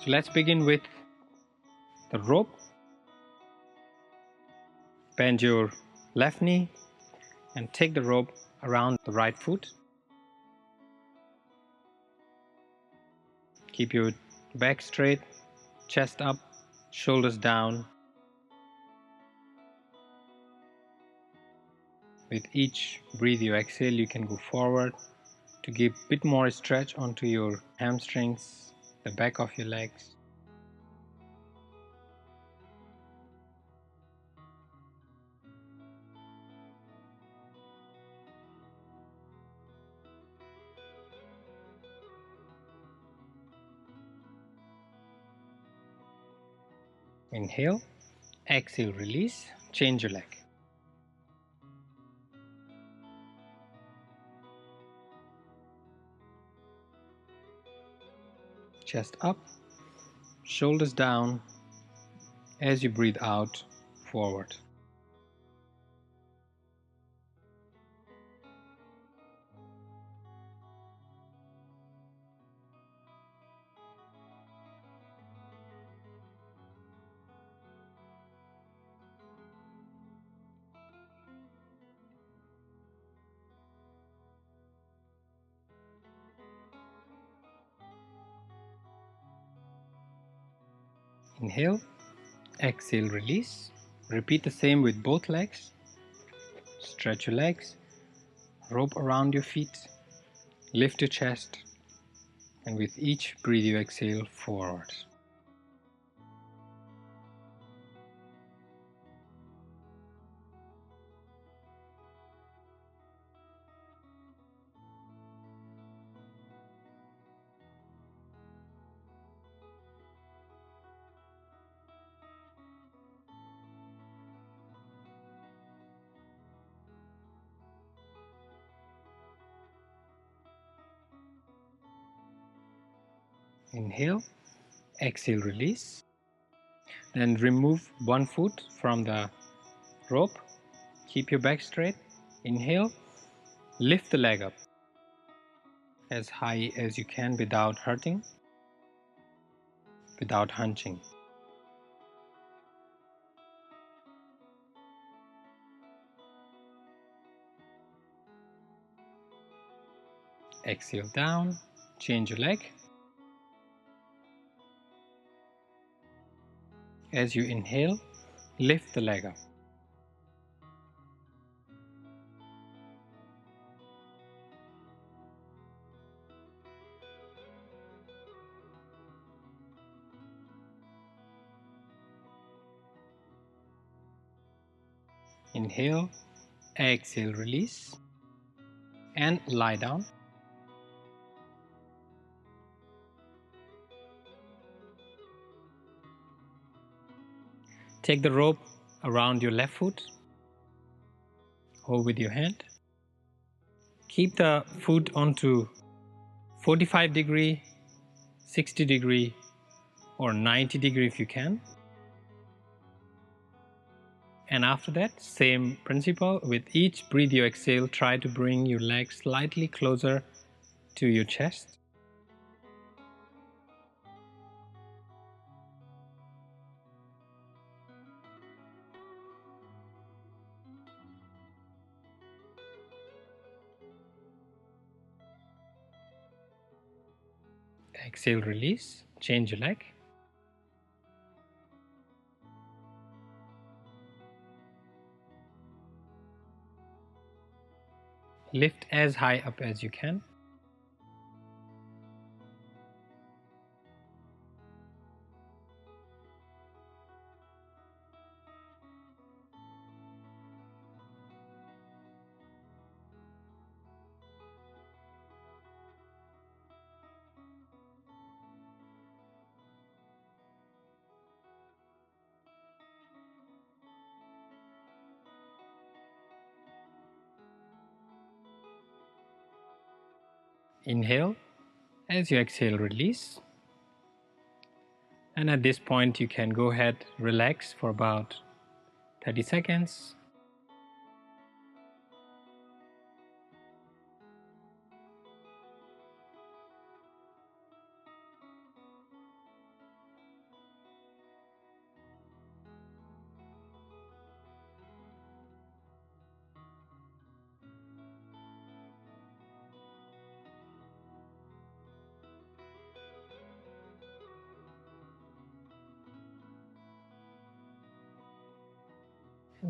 So let's begin with the rope. Bend your left knee and take the rope around the right foot. Keep your back straight, chest up, shoulders down. With each breath you exhale, you can go forward to give a bit more stretch onto your hamstrings, the back of your legs. Inhale, exhale, release, change your leg. Chest up, shoulders down. As you breathe out, forward. Inhale, exhale, release. Repeat the same with both legs. Stretch your legs, rope around your feet, lift your chest, and with each breath you exhale, forward. Inhale, exhale, release. Then remove one foot from the rope. Keep your back straight. Inhale, lift the leg up as high as you can without hurting, without hunching. Exhale down, change your leg. As you inhale, lift the leg up. Inhale, exhale, release, and lie down. Take the rope around your left foot. Hold with your hand. Keep the foot onto 45-degree, 60-degree, or 90-degree if you can. And after that, same principle. With each breath you exhale, try to bring your legs slightly closer to your chest. Exhale, release, change your leg. Lift as high up as you can. Inhale. As you exhale, release. And at this point, you can go ahead, relax for about 30 seconds.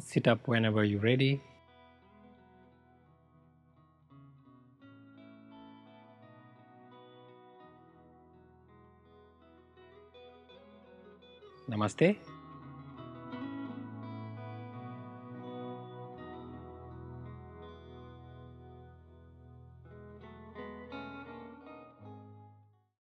Sit up whenever you're ready. Namaste.